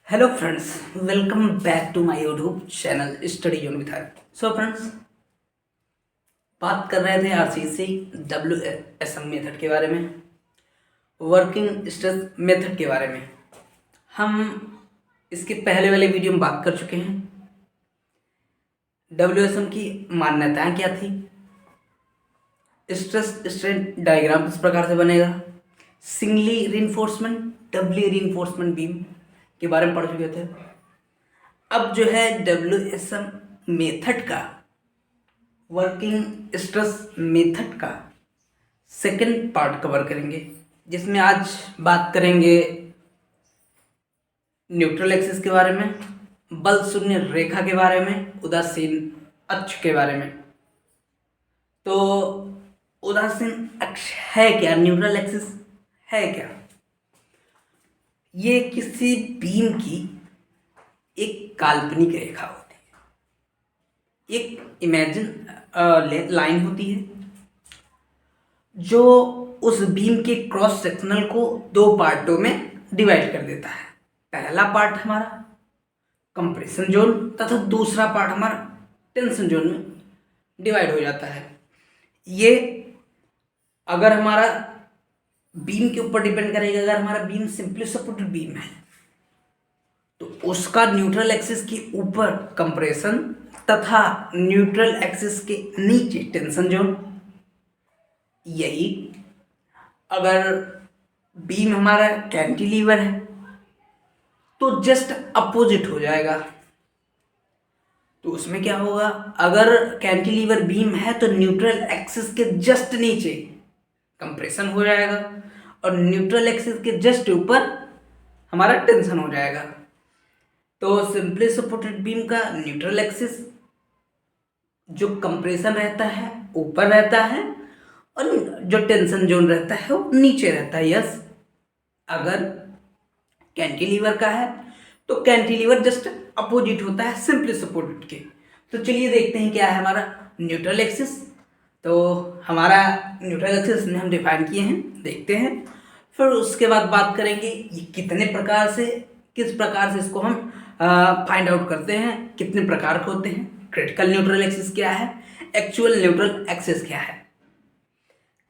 Hello friends, welcome back to my YouTube channel study zone with her. So friends, बात कर रहे थे RCC WSM method के बारे में, वर्किंग स्ट्रेस मेथड के बारे में। हम इसके पहले वाले वीडियो में बात कर चुके हैं। WSM की मान्यताएं क्या थी, स्ट्रेस स्ट्रेन डायग्राम किस प्रकार से बनेगा, सिंगली रीइंफोर्समेंट, डबली रीइंफोर्समेंट बीम के बारे में पढ़ चुके थे। अब जो है WSM मेथड का, वर्किंग स्ट्रेस मेथड का सेकंड पार्ट कवर करेंगे, जिसमें आज बात करेंगे न्यूट्रल एक्सिस के बारे में, बल शून्य रेखा के बारे में, उदासीन अक्ष के बारे में। तो उदासीन अक्ष है क्या, न्यूट्रल एक्सिस है क्या? ये किसी बीम की एक काल्पनिक रेखा होती है, एक इमेजिन लाइन होती है जो उस बीम के क्रॉस सेक्शनल को दो पार्टों में डिवाइड कर देता है। पहला पार्ट हमारा कंप्रेशन जोन तथा दूसरा पार्ट हमारा टेंशन जोन में डिवाइड हो जाता है। ये अगर हमारा बीम के ऊपर डिपेंड करेगा। अगर हमारा बीम सिंपली सपोर्टेड बीम है तो उसका न्यूट्रल एक्सिस के ऊपर कंप्रेशन तथा न्यूट्रल एक्सिस के नीचे टेंशन जोन। यही अगर बीम हमारा कैंटिलीवर है तो जस्ट अपोजिट हो जाएगा। तो उसमें क्या होगा, अगर कैंटिलीवर बीम है तो न्यूट्रल एक्सिस के जस्ट नीचे कंप्रेशन हो जाएगा और न्यूट्रल एक्सिस के जस्ट ऊपर हमारा टेंशन हो जाएगा। तो सिंपली सपोर्टेड बीम का न्यूट्रल एक्सिस जो कंप्रेशन रहता है ऊपर रहता है और जो टेंशन जोन रहता है वो नीचे रहता है। यस, अगर कैंटिलीवर का है तो कैंटिलीवर जस्ट अपोजिट होता है सिंपली सपोर्टेड के। तो चलिए देखते हैं क्या है हमारा न्यूट्रल एक्सिस। तो हमारा न्यूट्रल एक्सिस ने हम डिफाइन किए हैं, देखते हैं। फिर उसके बाद बात करेंगे ये कितने प्रकार से, किस प्रकार से इसको हम फाइंड आउट करते हैं, कितने प्रकार के होते हैं, क्रिटिकल न्यूट्रल एक्सिस क्या है, एक्चुअल न्यूट्रल एक्सिस क्या है।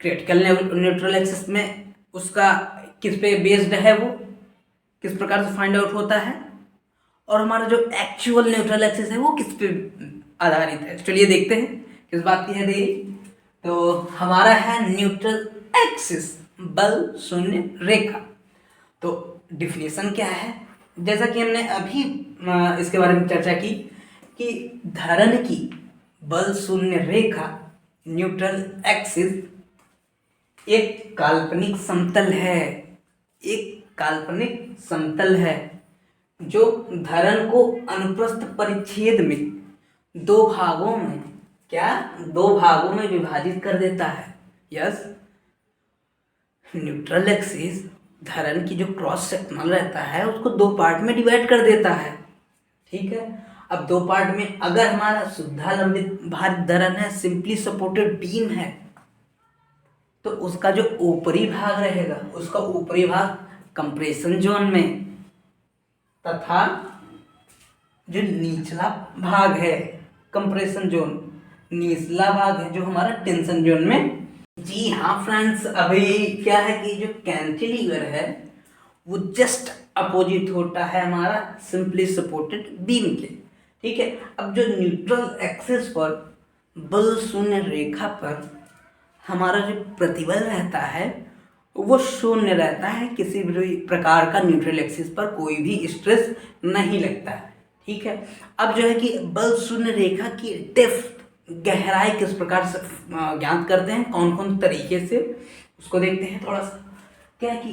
क्रिटिकल न्यूट्रल एक्सिस में उसका किस पे बेस्ड है, वो किस प्रकार से फाइंड आउट होता है, और हमारा जो एक्चुअल न्यूट्रल एक्सिस है वो किस पे आधारित है। चलिए देखते हैं किस बात की है देरी। तो हमारा है न्यूट्रल एक्सिस, बल शून्य रेखा। तो डिफिनेशन क्या है, जैसा कि हमने अभी इसके बारे में चर्चा की कि धरण की बल शून्य रेखा न्यूट्रल एक्सिस एक काल्पनिक समतल है, एक काल्पनिक समतल है जो धरण को अनुप्रस्थ परिच्छेद में दो भागों में विभाजित कर देता है। यस, न्यूट्रल एक्सिस धरण की जो क्रॉस सेक्शनल रहता है उसको दो पार्ट में डिवाइड कर देता है। ठीक है, अब दो पार्ट में अगर हमारा शुद्धालंबित भारित धरण है, सिंपली सपोर्टेड बीम है, तो उसका जो ऊपरी भाग रहेगा, उसका ऊपरी भाग कंप्रेशन जोन में तथा जो निचला भाग है कंप्रेशन जोन, निचला भाग है जो हमारा टेंशन जोन में। जी हाँ फ्रेंड्स, अभी क्या है कि जो कैंटिलीवर है वो जस्ट अपोजिट होता है हमारा सिंपली सपोर्टेड बीम के। ठीक है, अब जो न्यूट्रल एक्सिस पर बल शून्य रेखा पर हमारा जो प्रतिबल रहता है वो शून्य रहता है, किसी भी प्रकार का न्यूट्रल एक्सिस पर कोई भी स्ट्रेस नहीं लगता है। ठीक है, अब जो है कि बल शून्य रेखा की डेप्थ, गहराई किस प्रकार से ज्ञात करते हैं, कौन कौन तरीके से, उसको देखते हैं थोड़ा सा। क्या कि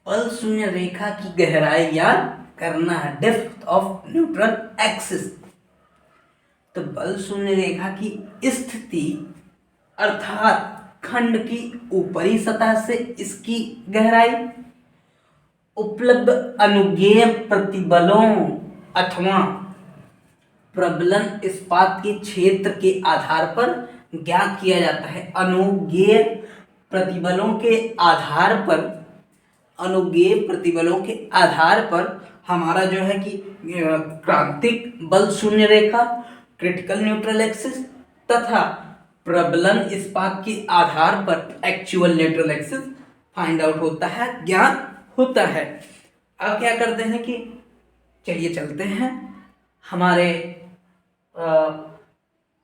बल शून्य रेखा की गहराई ज्ञात करना है, डेप्थ ऑफ न्यूट्रल एक्सिस। तो बल शून्य रेखा की स्थिति अर्थात खंड की ऊपरी सतह से इसकी गहराई, उपलब्ध अनुज्ञेय प्रतिबलों अथवा प्रबलन इस्पात के क्षेत्र के आधार पर ज्ञात किया जाता है। अनुज्ञेय प्रतिबलों के आधार पर अनुगेय प्रतिबलों के आधार पर हमारा जो है कि क्रांतिक बल शून्य रेखा, क्रिटिकल न्यूट्रल एक्सिस तथा प्रबलन इस्पात के आधार पर actual neutral axis find out होता है, ज्ञान होता है। अब क्या करते हैं कि चलिए चलते हैं हमारे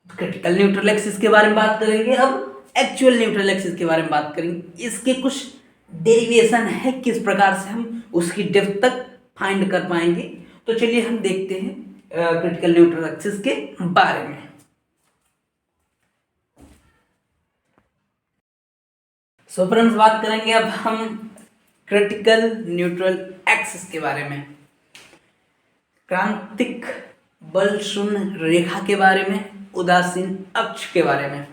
क्रिटिकल न्यूट्रल एक्सिस के बारे में बात करेंगे, अब एक्चुअल न्यूट्रल एक्सिस के बारे में बात करेंगे। इसके कुछ डेरिवेशन है, किस प्रकार से हम उसकी डेप्थ तक फाइंड कर पाएंगे। तो चलिए हम देखते हैं क्रिटिकल न्यूट्रल एक्सिस के बारे में। सो फ्रेंड्स, बात करेंगे अब हम क्रिटिकल न्यूट्रल एक्सिस के बारे में, क्रांतिक बल शून्य रेखा के बारे में, उदासीन अक्ष के बारे में।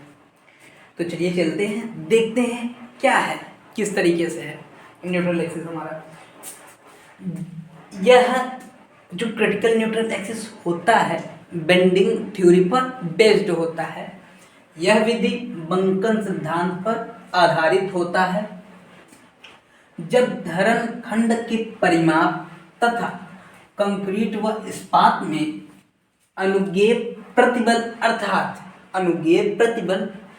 तो चलिए चलते हैं, देखते हैं क्या है, किस तरीके से है न्यूट्रल एक्सिस हमारा। यह जो क्रिटिकल न्यूट्रल एक्सिस होता है बेंडिंग थ्योरी पर बेस्ड होता है। यह विधि बंकन सिद्धांत पर आधारित होता है। जब धरण खंड के परिमाप तथा कंक्रीट व इस्पात में अनुगेय प्रतिबल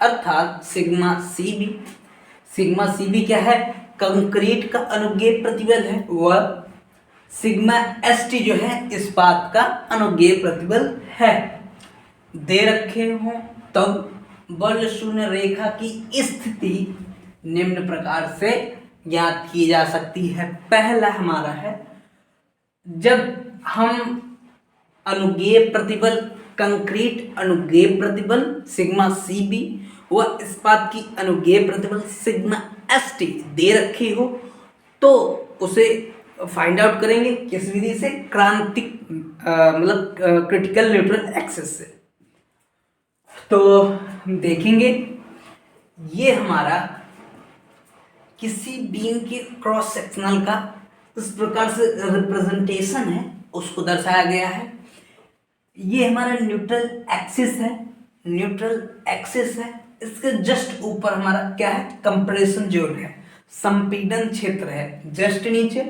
अर्थात सिग्मा सीबी क्या है, कंक्रीट का अनुगेय प्रतिबल है, व सिग्मा एसटी जो है इस्पात का अनुगेय प्रतिबल है, दे रखे हों तब बल शून्य रेखा की स्थिति निम्न प्रकार से ज्ञात की जा सकती है। पहला हमारा है, जब हम अनुगेय प्रतिबल कंक्रीट अनुगेय प्रतिबल सिग्मा सीबी व इस्पात की अनुगेय प्रतिबल सिग्मा एसटी दे रखी हो तो उसे फाइंड आउट करेंगे किस विधि से, क्रांतिक मतलब क्रिटिकल न्यूट्रल एक्सिस से। तो हम देखेंगे ये हमारा किसी बीम के क्रॉस सेक्शनल का इस प्रकार से रिप्रेजेंटेशन है, उसको दर्शाया गया है। ये हमारा न्यूट्रल एक्सिस है, इसके जस्ट ऊपर हमारा क्या है, कंप्रेशन जोन है, संपीड़न क्षेत्र है, जस्ट नीचे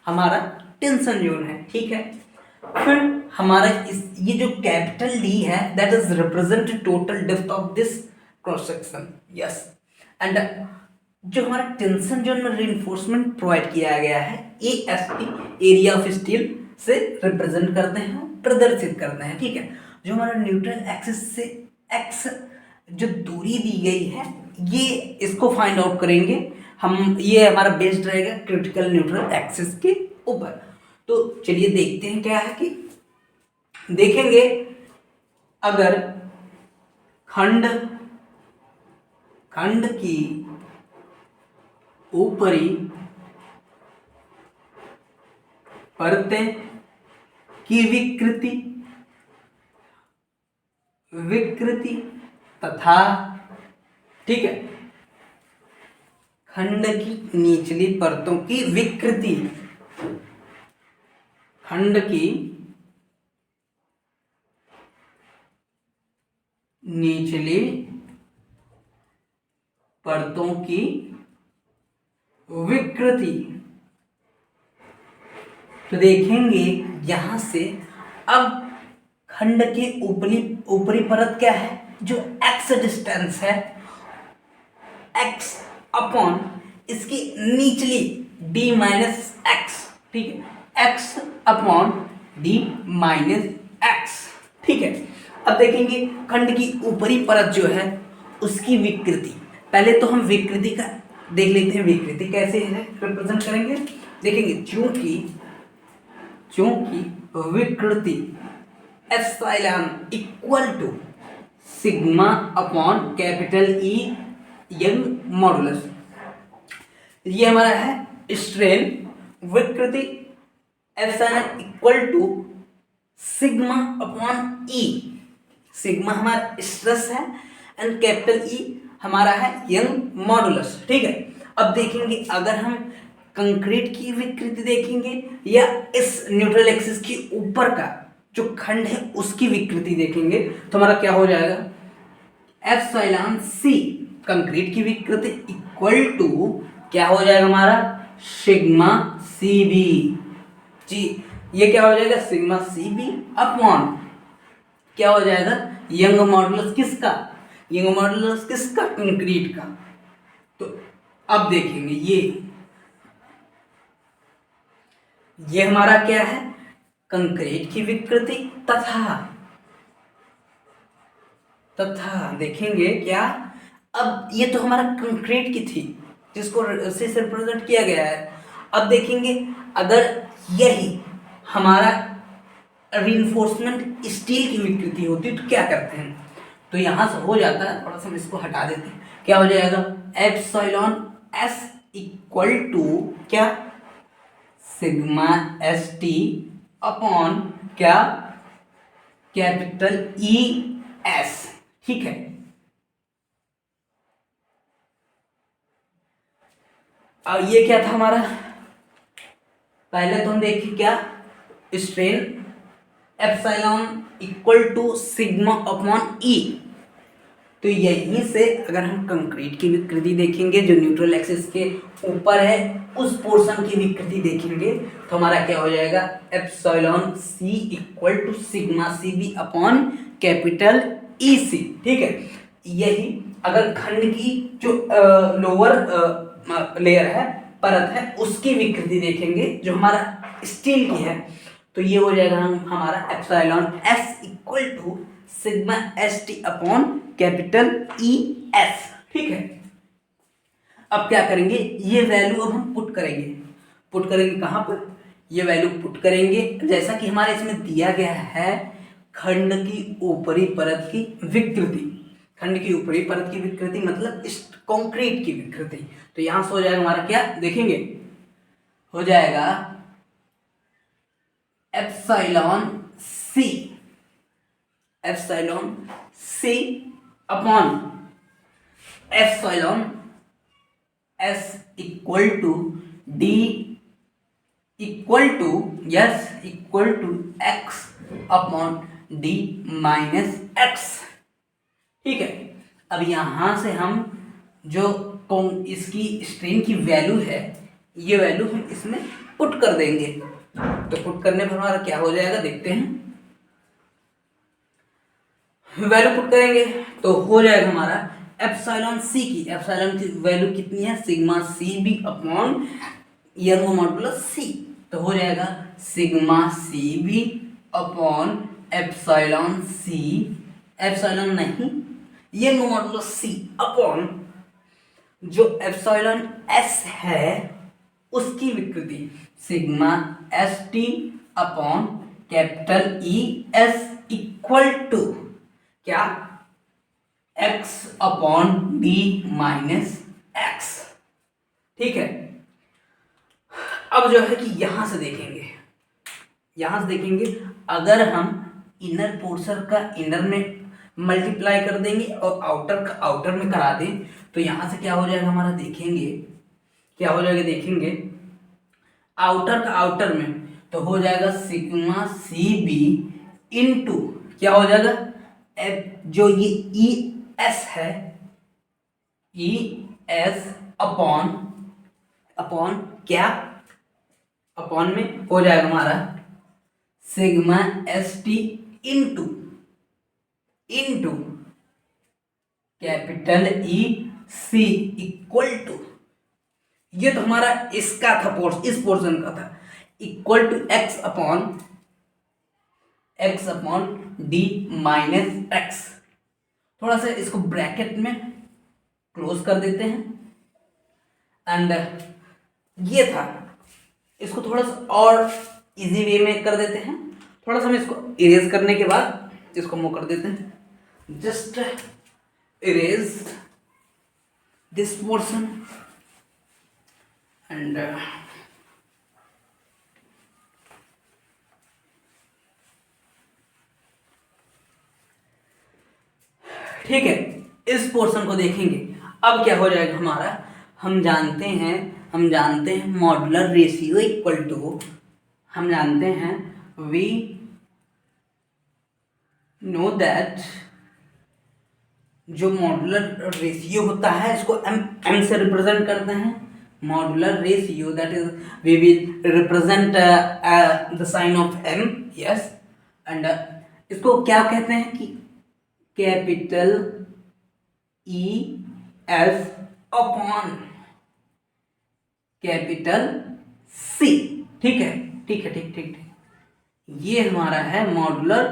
हमारा टेंशन जोन है, ठीक है। फिर हमारा ये जो कैपिटल डी है that is represent total depth of this cross section, yes. And जो हमारा टेंशन जोन में रिइंफोर्समेंट प्रोवाइड किया गया है AST एरिया ऑफ स्टील से रिप्रेजेंट करते हैं, प्रदर्शित करते हैं, ठीक है। जो हमारा न्यूट्रल एक्सिस से एक्स जो दूरी दी गई है ये इसको फाइंड आउट करेंगे हम, ये हमारा बेस्ड रहेगा क्रिटिकल न्यूट्रल एक्सिस के ऊपर। तो चलिए देखते हैं क्या है कि देखेंगे अगर खंड की ऊपरी परतें की विकृति तथा, ठीक है, खंड की निचली परतों की विकृति, खंड की निचली परतों की विकृति। तो देखेंगे यहां से अब खंड के ऊपरी परत क्या है, जो x डिस्टेंस है, x अपॉन इसकी निचली d माइनस एक्स, ठीक है, x upon d minus x, ठीक है। अब देखेंगे खंड की ऊपरी परत जो है उसकी विकृति, पहले तो हम विकृति का देख लेते हैं, विकृति कैसे है रिप्रेजेंट करेंगे। देखेंगे चूंकि विकृति epsilon equal to sigma upon capital E Young modulus, ये हमारा है स्ट्रेन, विकृति epsilon equal to sigma upon E, sigma हमारा स्ट्रेस है एंड कैपिटल ई हमारा है यंग मॉडुलस, ठीक है। अब देखेंगे अगर हम कंक्रीट की विकृति देखेंगे या इस न्यूट्रल एक्सिस के ऊपर का जो खंड है उसकी विकृति देखेंगे तो हमारा क्या हो जाएगा, एप्सिलॉन सी कंक्रीट की विकृति इक्वल टू क्या हो जाएगा हमारा सिग्मा सी बी जी। ये क्या हो जाएगा, सिग्मा सी बी अपॉन क्या हो जाएगा, यंग मॉडुलस किसका, यंग मॉडुलस किसका, कंक्रीट का। तो अब देखेंगे ये हमारा क्या है, कंक्रीट की विकृति तथा देखेंगे क्या, अब ये तो हमारा कंक्रीट की थी जिसको से रिप्रेजेंट किया गया है। अब देखेंगे अगर यही हमारा रीइंफोर्समेंट स्टील की विकृति होती तो क्या करते हैं, तो यहां से हो जाता है, थोड़ा सा हम इसको हटा देते हैं, क्या हो जाएगा, एप्सिलॉन एस इक्वल टू क्या, सिग्मा एस टी अपॉन क्या, कैपिटल ई एस। ठीक है, अब ये क्या था हमारा, पहले तो हम देखिए क्या, strain epsilon equal to sigma upon E. तो यहीं से अगर हम कंक्रीट की विकृति देखेंगे जो न्यूट्रल एक्सिस के ऊपर है, उस पोर्शन की विकृति देखेंगे तो हमारा क्या हो जाएगा, epsilon c equal to sigma C b upon capital E c. ठीक है, यही अगर खंड की जो लोअर लेयर है, परत है, उसकी विकृति देखेंगे जो हमारा स्टील की है, तो ये हो जाएगा हमारा epsilon s equal to sigma S t upon capital E s. ठीक है, अब क्या करेंगे, ये वैल्यू अब हम पुट करेंगे कहां पर, ये वैल्यू पुट करेंगे जैसा कि हमारे इसमें दिया गया है, खंड की ऊपरी परत की विकृति, खंड की ऊपरी परत की विकृति मतलब इस कंक्रीट की विकृति। तो यहां से हो जाएगा हमारा क्या, देखेंगे हो जाएगा epsilon c upon epsilon s equal to d equal to x upon d minus x. ठीक है, अब यहां से हम जो इसकी स्ट्रेन की वैल्यू है, ये वैल्यू हम इसमें पुट कर देंगे। तो पुट करने पर हमारा क्या हो जाएगा, देखते हैं, वैल्यू पुट करेंगे तो हो जाएगा हमारा एप्सिलॉन की वैल्यू कितनी है, सिग्मा सी b upon Young modulus c. तो हो जाएगा सिग्मा सी b upon epsilon c, epsilon नहीं, यंग मॉडुलस सी अपॉन जो एप्सिलॉन एस है उसकी विकृति sigma S t upon capital E s equal to क्या, x upon d minus x. ठीक है, अब जो है कि यहां से देखेंगे अगर हम इनर पोर्शन का इनर में मल्टीप्लाई कर देंगे और आउटर का आउटर में करा दें, तो यहां से क्या हो जाएगा हमारा, देखेंगे आउटर का आउटर में, तो हो जाएगा सिग्मा सी बी इंटू क्या हो जाएगा, जो ये ई एस है, ई एस अपॉन क्या, अपॉन में हो जाएगा हमारा sigma S t into capital E c equal to, ये तो हमारा इसका था इस पोर्शन का था, equal to x upon d minus x. थोड़ा सा इसको ब्रैकेट में क्लोज कर देते हैं एंड ये था, इसको थोड़ा सा और इजी वे में कर देते हैं, थोड़ा सा हम इसको इरेज करने के बाद इसको मूव कर देते हैं, just erase this portion and ठीक है, इस पोर्शन को देखेंगे। अब क्या हो जाएगा हमारा, हम जानते हैं मॉडुलर रेशियो इक्वल टू, हम जानते हैं वी नो दैट जो मॉडुलर रेशियो होता है इसको एम से रिप्रेजेंट करते हैं, modular ratio, that is we will represent the sign of m, yes, and इसको क्या कहते हैं कि capital E s upon capital C. ठीक है, ठीक है, ठीक ठीक ठीक, ये हमारा है मॉड्यूलर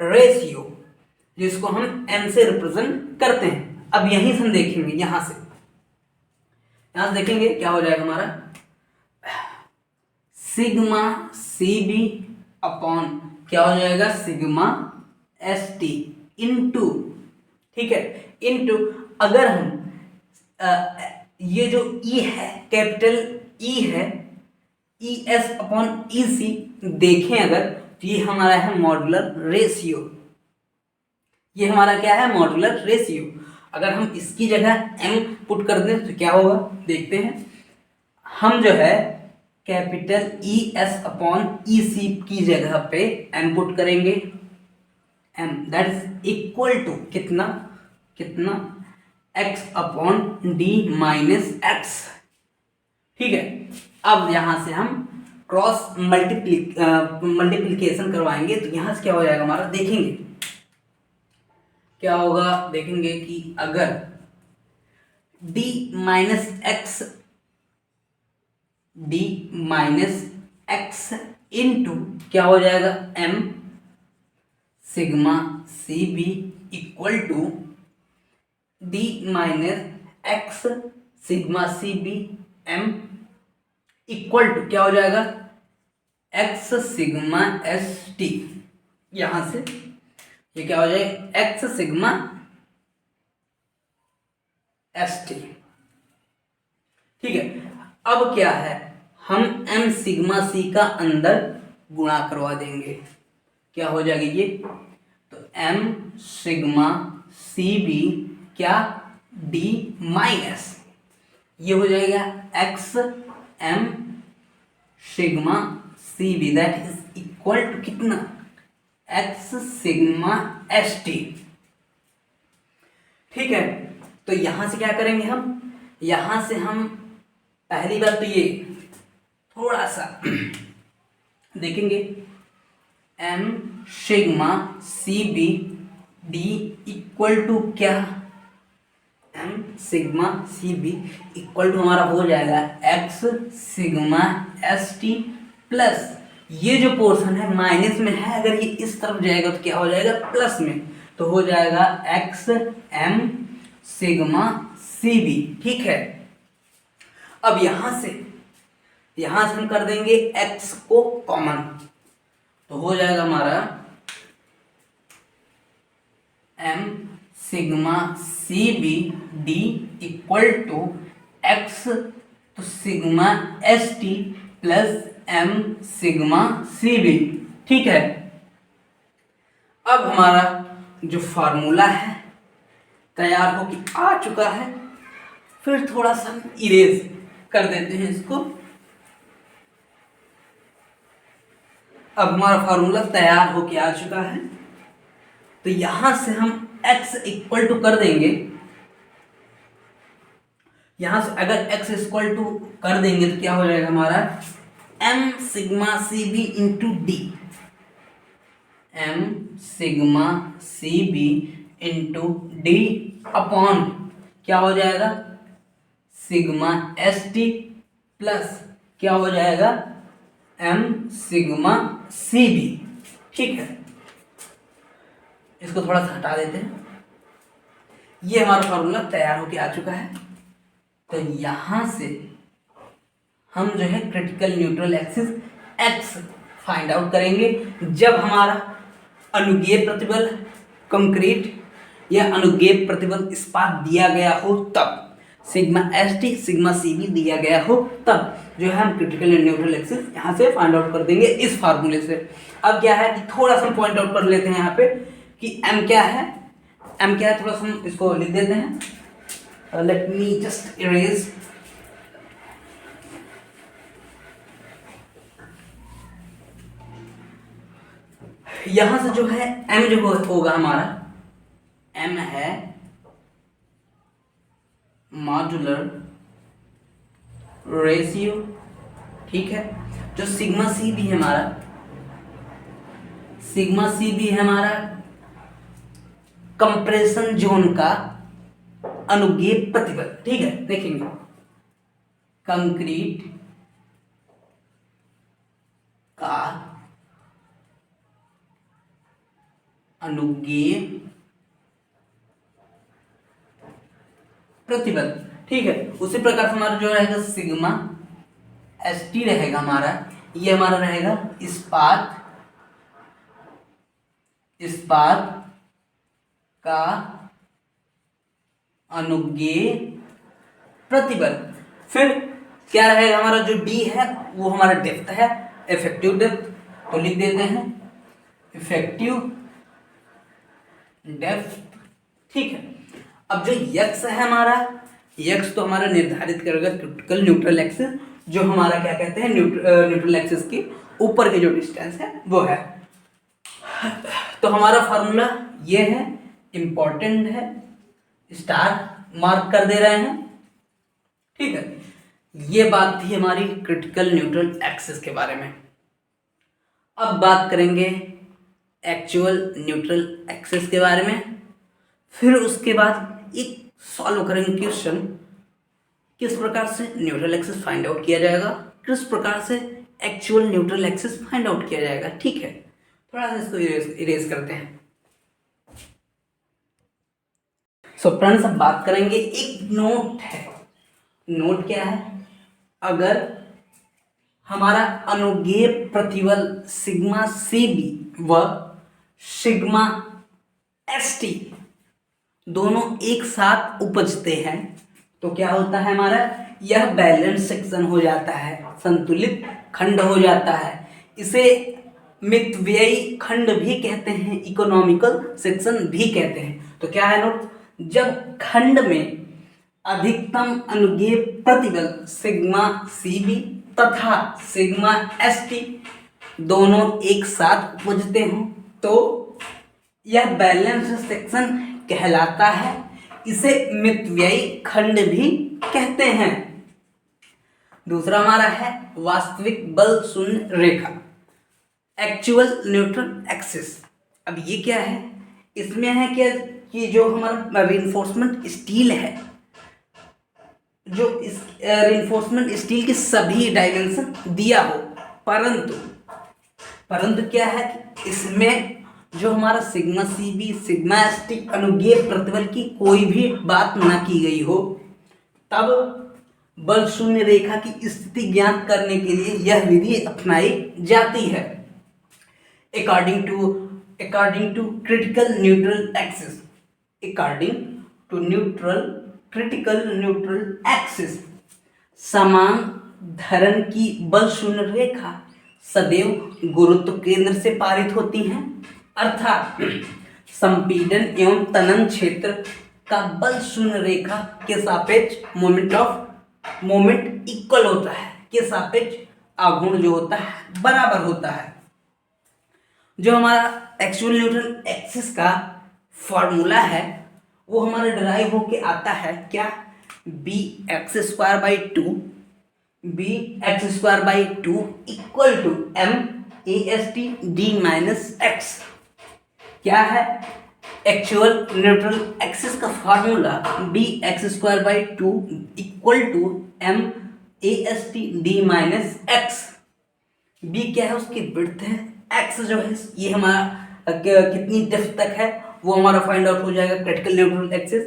रेशियो, जिसको हम m से रिप्रेजेंट करते हैं। अब यहीं से हम देखेंगे, यहां से देखेंगे क्या हो जाएगा हमारा, सिग्मा सी बी अपॉन क्या हो जाएगा, सिग्मा एस टी इंटू, ठीक है, इंटू अगर हम ये जो ई है, कैपिटल ई है, ई एस अपॉन ई सी देखें अगर, तो ये हमारा है मॉड्यूलर रेशियो, ये हमारा क्या है, मॉड्यूलर रेशियो। अगर हम इसकी जगह m पुट कर दें तो क्या होगा, देखते हैं। हम जो है capital E s upon E c की जगह पे m पुट करेंगे, m that is equal to कितना, कितना, x upon d minus x. ठीक है, अब यहां से हम क्रॉस मल्टीप्लीकेशन करवाएंगे, तो यहां से क्या हो जाएगा हमारा, देखेंगे क्या होगा, देखेंगे कि अगर d माइनस एक्स इंटू क्या हो जाएगा, m sigma C b equal to d minus x sigma C b m equal to क्या हो जाएगा, x सिग्मा एस टी। यहां से ये क्या हो जाएगा, x सिग्मा एस टी। ठीक है, अब क्या है, हम m सिग्मा c का अंदर गुणा करवा देंगे, क्या हो जाएगा ये, तो m सिग्मा सी बी क्या, d माइनस ये हो जाएगा x m sigma C b that is equal to कितना, x सिग्मा एस टी। ठीक है, तो यहां से क्या करेंगे हम, यहां से हम पहली बार तो ये थोड़ा सा देखेंगे, m sigma C B d equal to क्या, m sigma C b equal to हमारा हो जाएगा x sigma S t plus ये जो पोर्शन है माइनस में है, अगर ये इस तरफ जाएगा तो क्या हो जाएगा, प्लस में, तो हो जाएगा x m सिग्मा सी बी। ठीक है, अब यहां से हम कर देंगे x को कॉमन, तो हो जाएगा हमारा m sigma C B d equal to x, तो sigma S t plus m sigma सी बी। ठीक है, अब हमारा जो फार्मूला है तैयार होके आ चुका है, फिर थोड़ा सा इरेज कर देते हैं इसको। अब हमारा फार्मूला तैयार होके आ चुका है, तो यहां से हम x इक्वल टू कर देंगे, यहां से अगर x इक्वल टू कर देंगे तो क्या हो जाएगा हमारा, m सिग्मा सी b into d, m sigma सी बी इंटू डी अपॉन क्या हो जाएगा, सिग्मा एस टी प्लस क्या हो जाएगा, m सिग्मा सी बी। ठीक है, इसको थोड़ा सा हटा देते हैं, ये हमारा फॉर्मूला तैयार होके आ चुका है। तो यहां से हम जो है critical neutral axis x find out करेंगे, जब हमारा अनुगेय प्रतिबल कंक्रीट या अनुगेय प्रतिबल इस्पात दिया गया हो, तब सिग्मा एस टी सिग्मा सी बी दिया गया हो, तब जो है हम क्रिटिकल एंड न्यूट्रल एक्सिस यहाँ से फाइंड आउट कर देंगे इस फार्मूले से। अब क्या है कि थोड़ा सा पॉइंट आउट कर लेते हैं यहाँ पे कि m क्या है, थोड़ा सा हम इसको लिख देते हैं, लेट मी जस्ट इरेज। यहां से जो है m जो होगा हमारा, m है मॉड्यूलर जो सिग्मा सी भी है हमारा, सिग्मा सी भी है हमारा कंप्रेशन जोन का अनुज्ञेय प्रतिबल। ठीक है, देखेंगे कंक्रीट का अनुज्ञेय प्रतिबल। ठीक है, उसी प्रकार से हमारा जो रहेगा सिग्मा एस टी रहेगा हमारा, ये हमारा रहेगा इस्पात का अनुज्ञेय प्रतिबल। फिर क्या रहेगा हमारा जो डी है वो हमारा डेप्थ है, इफेक्टिव डेप्थ, तो लिख देते हैं इफेक्टिव डेप्थ। ठीक है, अब जो यक्स है हमारा, यक्स तो हमारा निर्धारित करेगा क्रिटिकल न्यूट्रल एक्सिस, जो हमारा क्या कहते हैं न्यूट्रल एक्सिस के ऊपर के जो डिस्टेंस है वो है। तो हमारा फार्मूला ये है, इंपॉर्टेंट है, स्टार मार्क कर दे रहे हैं। ठीक है, ये बात थी हमारी क्रिटिकल न्यूट्रल एक्सिस के बारे में। अब बात करेंगे एक्चुअल न्यूट्रल एक्सिस के बारे में। फिर उसके बाद एक सॉल्व करेंगे क्वेश्चन, किस प्रकार से न्यूट्रल एक्सिस फाइंड आउट किया जाएगा, किस प्रकार से actual neutral axis find out किया जाएगा। ठीक है, थोड़ा सा इसको इरेज करते हैं। सो फ्रेंड्स, अब बात करेंगे, एक नोट है, नोट क्या है, अगर हमारा अनुज्ञेय प्रतिबल सिग्मा सी बी व सिग्मा एस टी दोनों एक साथ उपजते हैं तो क्या होता है हमारा, यह बैलेंस सेक्शन हो जाता है, संतुलित खंड हो जाता है। इसे मितव्ययी खंड भी कहते हैं, इकोनॉमिकल सेक्शन भी कहते हैं। तो क्या है नोट, जब खंड में अधिकतम अनुज्ञेय प्रतिबल सिग्मा सी बी तथा सिग्मा एस टी दोनों एक साथ उपजते हों तो यह बैलेंस सेक्शन कहलाता है। इसे मितव्ययी खंड भी कहते हैं। दूसरा हमारा है वास्तविक बल शून्य रेखा, एक्चुअल न्यूट्रल एक्सिस। अब ये क्या है, इसमें है क्या कि जो हमारा रिइंफोर्समेंट स्टील है, जो इस रिइंफोर्समेंट स्टील के सभी डायमेंशन दिया हो, परंतु क्या है कि इसमें जो हमारा सिग्मा सी बी सिग्मा एस टी अनुज्ञेय प्रतिबल की कोई भी बात ना की गई हो, तब बल शून्य रेखा की स्थिति ज्ञात करने के लिए यह विधि अपनाई जाती है। According to critical neutral axis, according to critical neutral axis, समान धरण की बल शून्य रेखा सदैव गुरुत्व केंद्र से पारित होती हैं, अर्थात संपीड़न एवं तनन क्षेत्र का बल शून्य रेखा के सापेक्ष मोमेंट इक्वल होता है, के सापेक्ष आघूर्ण जो होता है बराबर होता है। जो हमारा एक्चुअल न्यूट्रल एक्सिस का फॉर्मूला है वो हमारा डिराइव होके आता है क्या, B X square by two equal to M A S T D minus X. क्या है, एक्चुअल न्यूट्रल एक्सिस का formula B X square by two equal to M A S T D minus X. B क्या है, उसकी width है, x जो है ये हमारा कितनी डेप्थ तक है वो हमारा फाइंड आउट हो जाएगा क्रिटिकल न्यूट्रल एक्सिस।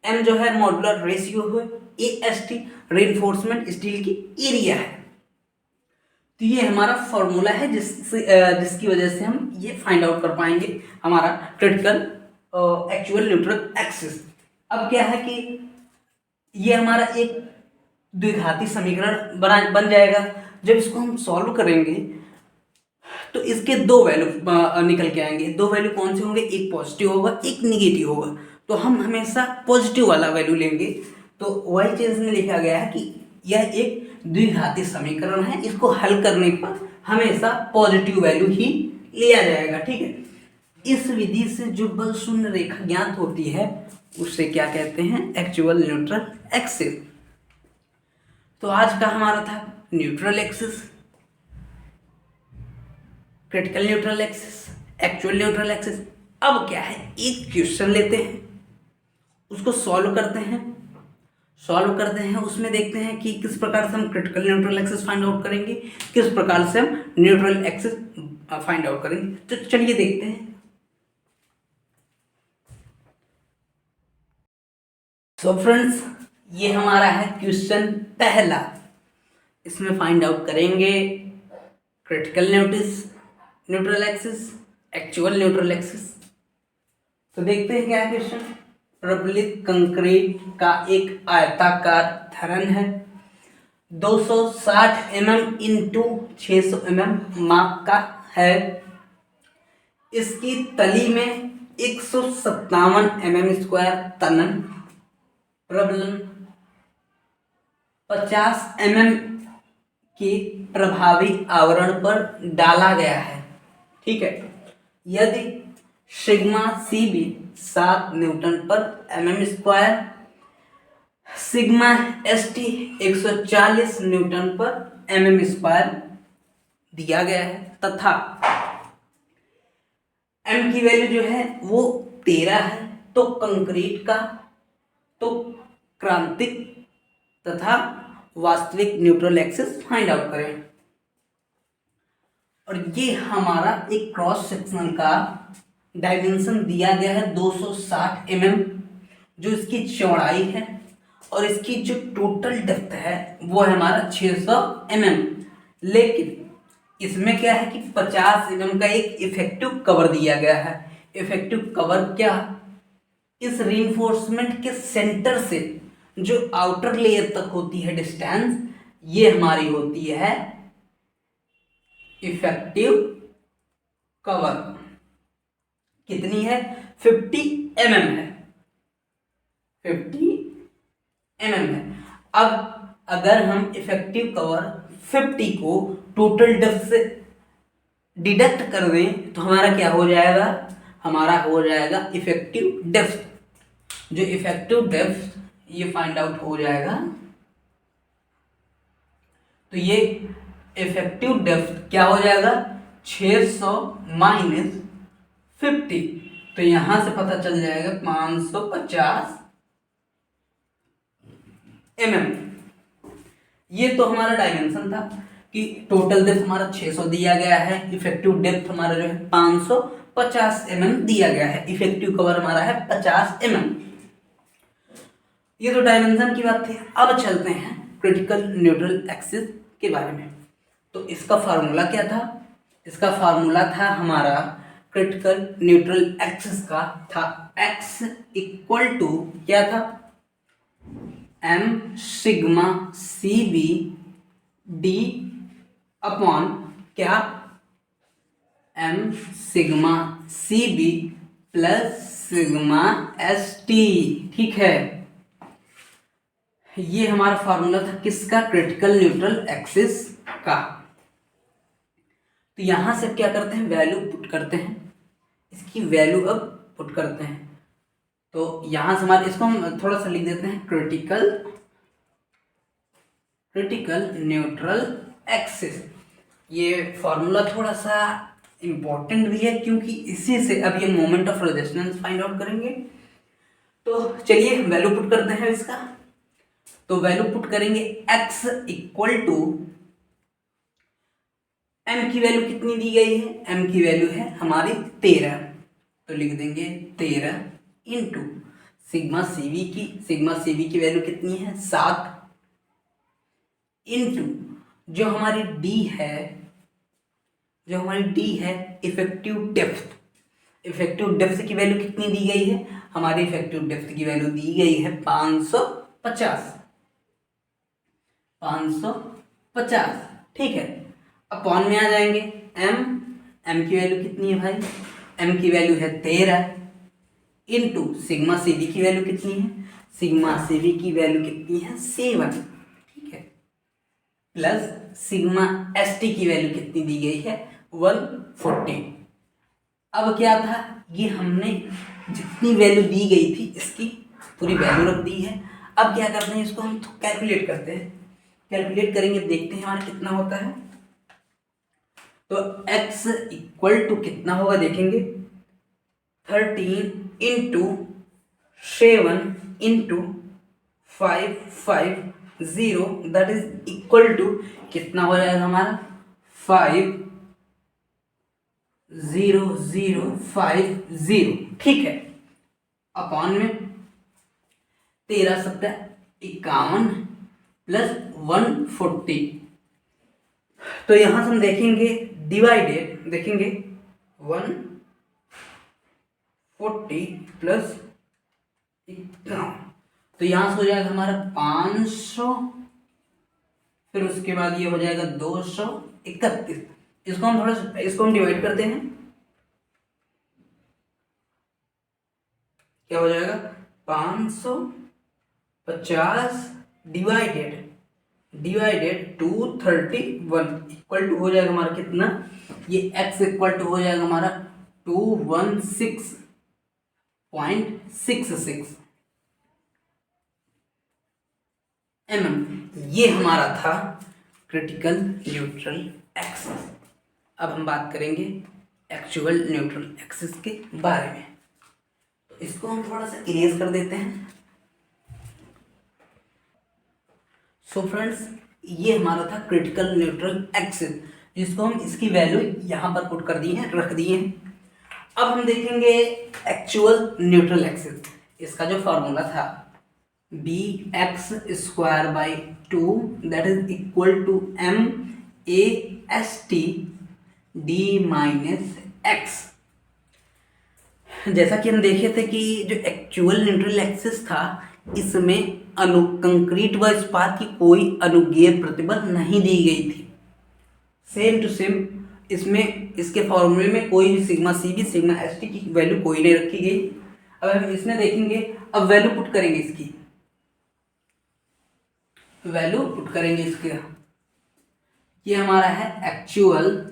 एम जो है मॉड्यूलर रेशियो है, ए एस टी रिइंफोर्समेंट स्टील की एरिया है। तो ये हमारा फॉर्मूला है जिसकी वजह से हम ये फाइंड आउट कर पाएंगे हमारा क्रिटिकल एक्चुअल न्यूट्रल एक्सिस। अब क्या है कि ये हमारा एक द्विघाती समीकरण बन जाएगा। जब इसको हम सॉल्व करेंगे तो इसके दो वैल्यू निकल के आएंगे। दो वैल्यू कौन से होंगे, एक पॉजिटिव होगा एक निगेटिव होगा, तो हम हमेशा पॉजिटिव वाला वैल्यू लेंगे। तो वही चीज़ में लिखा गया है कि यह एक द्विघाती समीकरण है, इसको हल करने पर हमेशा पॉजिटिव वैल्यू ही लिया जाएगा। ठीक है, इस विधि से जो बल शून्य रेखा ज्ञात होती है उससे क्या कहते हैं, एक्चुअल न्यूट्रल एक्सिस। तो आज का हमारा था neutral axis, critical neutral axis, actual neutral axis. अब क्या है, एक क्वेश्चन लेते हैं, उसको सॉल्व करते हैं, उसमें देखते हैं कि किस प्रकार से हम critical neutral axis find out करेंगे, किस प्रकार से हम न्यूट्रल एक्सिस फाइंड आउट करेंगे। तो चलिए देखते हैं। सो फ्रेंड्स, ये हमारा है क्वेश्चन पहला। इसमें फाइंड आउट करेंगे critical neutral axis, actual neutral axis. तो देखते हैं क्या है क्वेश्चन। प्रबलित कंक्रीट का एक आयताकार धरन है, 260 mm इंटू 600 mm माप का है। इसकी तली में 157 mm स्क्वायर तनन प्रबलन, 50 mm के प्रभावी आवरण पर डाला गया है। ठीक है, यदि सिग्मा सीबी 7 न्यूटन पर mm square, sigma ST 140 Newton पर mm स्क्वायर दिया गया है, तथा m की वैल्यू जो है वो 13 है, तो कंक्रीट का तो क्रांतिक तथा वास्तविक न्यूट्रल एक्सिस फाइंड आउट करें। और ये हमारा एक क्रॉस सेक्शन का डायमेंशन दिया गया है 260 mm, जो इसकी चौड़ाई है, और इसकी जो टोटल डेप्थ है वो है हमारा 600 mm। लेकिन इसमें क्या है कि 50 mm का एक इफेक्टिव कवर दिया गया है। इफेक्टिव कवर क्या, इस रीइंफोर्समेंट के सेंटर से जो आउटर लेयर तक होती है डिस्टेंस, ये हमारी होती है इफेक्टिव कवर। कितनी है, 50 mm है, 50 mm है। अब अगर हम इफेक्टिव कवर 50 को टोटल डेप्थ से डिडक्ट कर दें तो हमारा क्या हो जाएगा, हमारा हो जाएगा इफेक्टिव डेप्थ। जो इफेक्टिव डेप्थ ये फाइंड आउट हो जाएगा। तो ये इफेक्टिव डेप्थ क्या हो जाएगा, 600 माइनस 50, तो यहां से पता चल जाएगा 550 mm। ये तो हमारा डायमेंशन था कि टोटल डेप्थ हमारा 600 दिया गया है, इफेक्टिव डेप्थ हमारा जो है 550 mm दिया गया है, इफेक्टिव कवर हमारा है 50 mm। ये तो डायमेंशन की बात थी। अब चलते हैं क्रिटिकल न्यूट्रल एक्सिस के बारे में। तो इसका फार्मूला क्या था, इसका फार्मूला था हमारा क्रिटिकल न्यूट्रल एक्सिस का था x इक्वल टू क्या था, m sigma C B D upon क्या, m सिग्मा सी B plus sigma S T. ठीक है, ये हमारा फार्मूला था किसका, क्रिटिकल न्यूट्रल एक्सिस का। तो यहां से क्या करते हैं, वैल्यू पुट करते हैं, इसकी वैल्यू अब पुट करते हैं। तो यहां से हमारे, इसको हम थोड़ा सा लिख देते हैं क्रिटिकल न्यूट्रल एक्सिस। ये फार्मूला थोड़ा सा इंपॉर्टेंट भी है क्योंकि इसी से अब ये moment of resistance find out करेंगे। तो चलिए वैल्यू पुट करते हैं इसका। तो वैल्यू पुट करेंगे x इक्वल टू, m की वैल्यू कितनी दी गई है, m की वैल्यू है हमारी 13, तो लिख देंगे 13 इंटू सिग्मा सीवी की वैल्यू कितनी है 7, इंटू जो हमारी d है इफेक्टिव डेप्थ की वैल्यू कितनी दी गई है, हमारी इफेक्टिव डेप्थ की वैल्यू दी गई है 550। ठीक है, अपॉन में आ जाएंगे m की वैल्यू कितनी है भाई, m की वैल्यू है 13, इंटू सिग्मा सीबी की वैल्यू कितनी है, सिग्मा सीबी की वैल्यू कितनी है 7। ठीक है, प्लस सिग्मा एसटी की वैल्यू कितनी दी गई है 140। अब क्या था, ये हमने जितनी वैल्यू दी गई थी इसकी पूरी वैल्यू रख दी है। अब क्या करते हैं, इसको हम कैलकुलेट करते हैं, कैलकुलेट करेंगे, देखते हैं हमारा कितना होता है। तो x इक्वल टू कितना होगा देखेंगे, 13 into 7 into 550, that is equal to कितना हो जाएगा हमारा 50050, ठीक है, अपॉन में 13×51 प्लस 140। तो यहां से हम देखेंगे डिवाइडेड, देखेंगे 140 प्लस 51, तो यहां से हो जाएगा हमारा 500, फिर उसके बाद ये हो जाएगा 231। इसको हम इसको हम डिवाइड करते हैं, क्या हो जाएगा 550 डिवाइडेड 231 इक्वल टू हो जाएगा हमारा कितना, ये x इक्वल टू हो जाएगा हमारा 216.66 mm। ये हमारा था क्रिटिकल न्यूट्रल एक्सिस। अब हम बात करेंगे एक्चुअल न्यूट्रल एक्सिस के बारे में। तो इसको हम थोड़ा सा इरेज कर देते हैं। सो फ्रेंड्स, ये हमारा था क्रिटिकल न्यूट्रल एक्सिस, जिसको हम इसकी वैल्यू यहाँ पर पुट कर दिए हैं, रख दिए हैं। अब हम देखेंगे एक्चुअल न्यूट्रल एक्सिस। इसका जो फॉर्मूला था bx² 2 that is equal to MAST d minus X. जैसा कि हम देखे थे कि जो एक्चुअल न्यूट्रल एक्सिस था, इसमें कंक्रीट व इस्पात की कोई अनुगेय प्रतिबल नहीं दी गई थी। सेम टू सेम इसमें इसके फॉर्मूले में कोई भी सिग्मा सी भी सिग्मा एस टी की वैल्यू कोई नहीं रखी गई। अब हम इसमें देखेंगे, अब वैल्यू पुट करेंगे, इसकी वैल्यू पुट करेंगे इसके। ये हमारा है एक्चुअल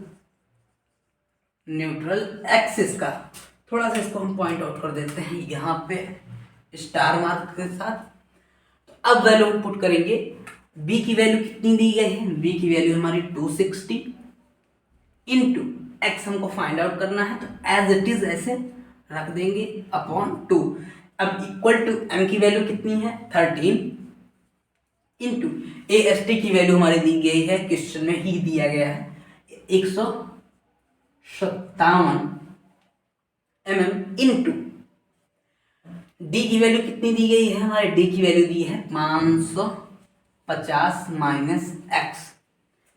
न्यूट्रल एक्सिस का। थोड़ा सा इसको हम पॉइंट आउट कर देते हैं यहाँ पे स्टार मार्क के साथ। तो अब वैल्यू हम पुट करेंगे। बी की वैल्यू कितनी दी गई है, बी की वैल्यू हमारी 260 इंटू एक्स हमको फाइंड आउट करना है, तो एज इट इज ऐसे रख देंगे अपॉन 2। अब इक्वल टू एम की वैल्यू कितनी है 13 इंटू ए एस टी की वैल्यू हमारी दी गई है, क्वेश्चन में ही दिया गया है 157 mm इंटू डी की वैल्यू कितनी दी गई है, हमारे डी की वैल्यू दी है 550 माइनस एक्स।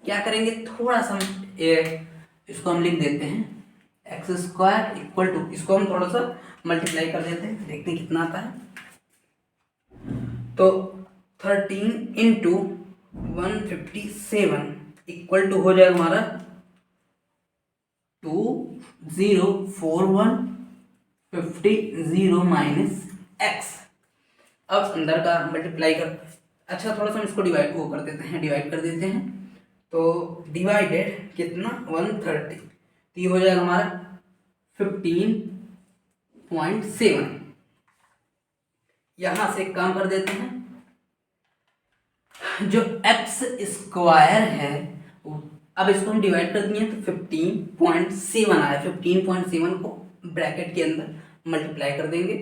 क्या करेंगे, थोड़ा सा इसको हम लिख देते हैं x² इक्वल टू, इसको हम थोड़ा सा मल्टीप्लाई कर देते हैं, देखते हैं कितना आता है। तो 13 इंटू 157 इक्वल टू हो जाएगा हमारा 204150 माइनस एक्स। अब अंदर का मल्टीप्लाई कर, अच्छा थोड़ा सा इसको डिवाइड कर देते हैं। तो डिवाइडेड कितना 130, तो ये हो जाएगा हमारा 15.7। यहां से एक काम कर देते हैं, जो x² है, अब इसको हम डिवाइड कर दिए तो 15.7 आया। 15.7 को ब्रैकेट के अंदर मल्टीप्लाई कर देंगे,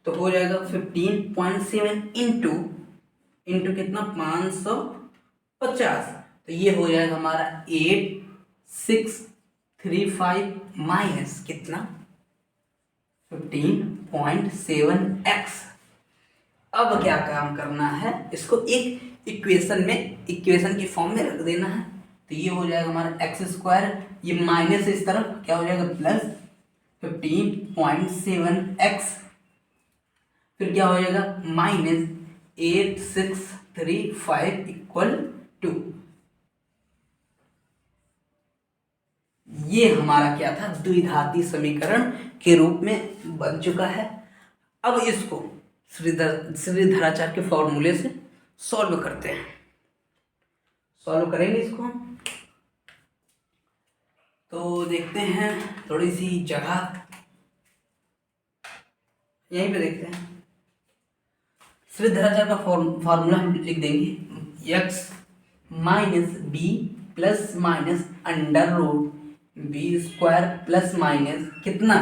तो हो जाएगा 15.7 इंटू कितना 550, तो ये हो जाएगा हमारा 8635 माइनस कितना 15.7x। अब क्या काम करना है, इसको एक इक्वेशन की फॉर्म में रख देना है। तो ये हो जाएगा हमारा x², ये माइनस इस तरफ क्या हो जाएगा प्लस 15.7x, फिर क्या हो जाएगा माइनस 8635 इक्वल टू, ये हमारा क्या था द्विघाती समीकरण के रूप में बन चुका है। अब इसको श्रीधराचार्य के फॉर्मूले से सॉल्व करते हैं। सॉल्व करेंगे इसको हम, तो देखते हैं थोड़ी सी जगह यहीं पे देखते हैं। श्रीधराचार्य का फॉर्मूला हम लिख देंगे x minus B plus minus under root B square plus minus कितना,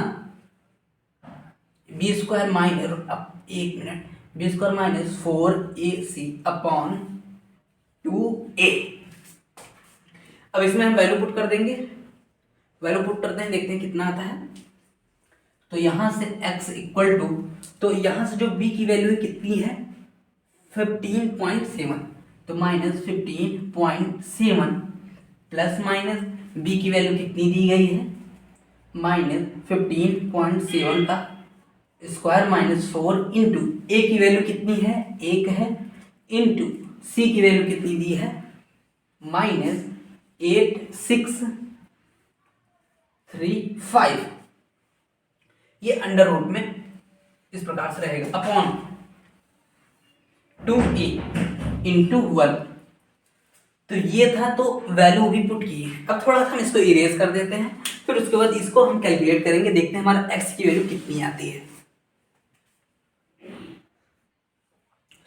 बी स्क्वायर माइनस, अब एक minute, B square minus 4ac upon 2a। अब इसमें हम वैल्यू पुट कर देंगे, वैल्यू पुट करते हैं, देखते हैं कितना आता है। तो यहां से x इक्वल टू, तो यहां से जो b की वैल्यू कितनी है 15.7, तो माइनस 15.7 प्लस माइनस b की वैल्यू कितनी दी गई है माइनस 15.7 का स्क्वायर माइनस 4 इंटू ए की वैल्यू कितनी है 1 है, इंटू सी की वैल्यू कितनी दी है माइनस 8635। ये अंडर रूट में इस प्रकार से रहेगा अपॉन 2a इंटू 1। तो ये था, तो वैल्यू भी पुट की है। अब थोड़ा सा हम इसको इरेज कर देते हैं, फिर उसके बाद इसको हम कैलकुलेट करेंगे, देखते हैं हमारा x की वैल्यू कितनी आती है।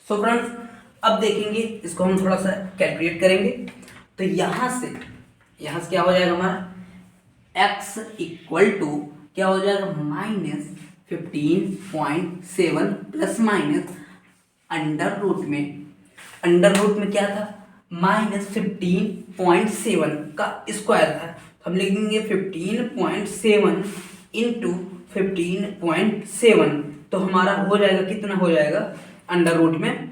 सो फ्रेंड्स, अब देखेंगे इसको हम थोड़ा सा कैलकुलेट करेंगे। तो यहां से क्या हो जाएगा हमारा x इक्वल टू क्या हो जाएगा minus 15.7 plus minus under root में क्या था माइनस 15.7 का स्क्वायर था, तो हम लिखेंगे 15.7 इंटू 15.7, तो हमारा हो जाएगा कितना हो जाएगा अंडर रूट में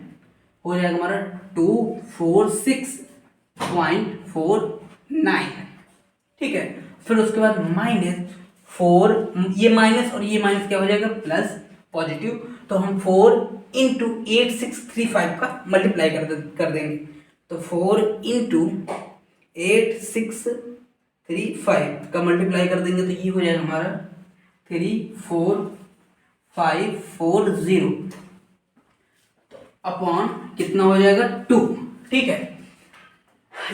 हो जाएगा हमारा 246.49। ठीक है, फिर उसके बाद माइनस 4, ये माइनस और ये माइनस क्या हो जाएगा प्लस पॉजिटिव, तो हम 4 इंटू 8635 का मल्टीप्लाई कर देंगे, तो 4 इंटू 8635 का मल्टीप्लाई कर देंगे, तो ये हो जाएगा हमारा 34540 अपॉन कितना हो जाएगा 2। ठीक है,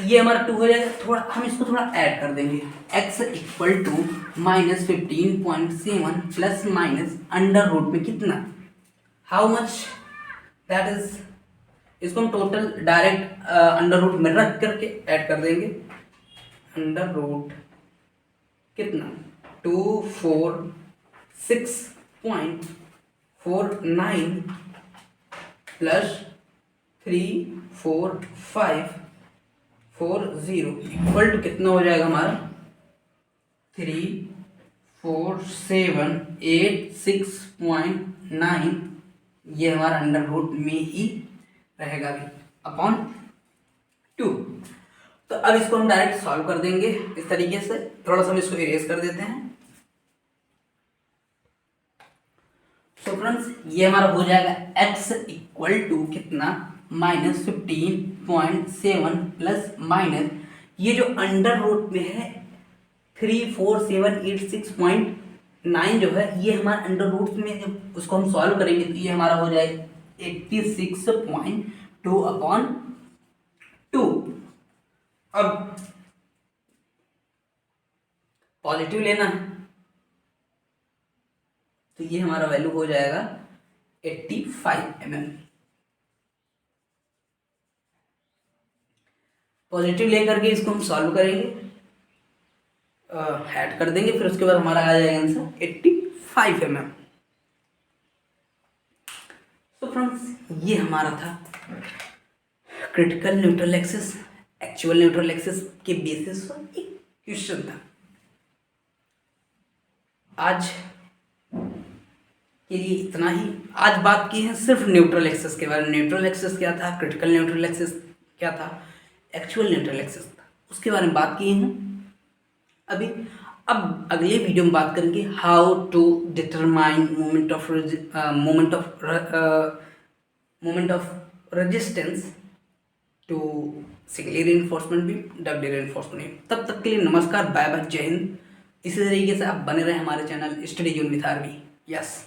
ये हमारा 2 हो जाएगा। थोड़ा हम इसको थोड़ा ऐड कर देंगे, x equal to minus 15.7 plus minus under root में कितना, हाउ मच, दैट इज, इसको हम टोटल डायरेक्ट अंडर रूट में रख करके ऐड कर देंगे। अंडर रूट कितना 246.49 प्लस 34540 इक्वल टू कितना हो जाएगा हमारा 34786.9। ये हमारा अंडर रूट में ही रहेगा भी अपॉन 2। तो अब इसको हम डायरेक्ट सॉल्व कर देंगे इस तरीके से। थोड़ा सा हम इसको इरेज कर देते हैं। तो फ्रेंड्स, ये हमारा हो जाएगा x इक्वल टू कितना माइनस 15.7 प्लस माइनस ये जो अंडर रूट में है 34786.9 जो है, ये हमारा अंडर रूट में जब उसको हम सॉल्व करेंगे तो ये हमारा हो जाएगा 86.2 अपॉन 2। अब पॉजिटिव लेना है, तो ये हमारा वैल्यू हो जाएगा 85 mm। पॉजिटिव लेकर के इसको हम सॉल्व करेंगे, ऐड कर देंगे, फिर उसके बाद हमारा आ जाएगा आंसर 85 mm। तो फ्रेंड्स, ये हमारा था critical neutral axis actual neutral axis के बेसिस पर एक क्वेश्चन था। आज के लिए इतना ही। आज बात की है सिर्फ न्यूट्रल एक्सिस के बारे में। न्यूट्रल एक्सिस क्या था, क्रिटिकल न्यूट्रल एक्सिस क्या था, एक्चुअल न्यूट्रल एक्सिस था, उसके बारे में बात की है अभी। अब अगले वीडियो में बात करेंगे how to determine moment of resistance to singly reinforcement भी डबली रेनफोर्समेंट। तब तक के लिए नमस्कार, बाय बाय, जय हिंद। इसी तरीके से आप बने रहे हमारे channel study zone with army. Yes.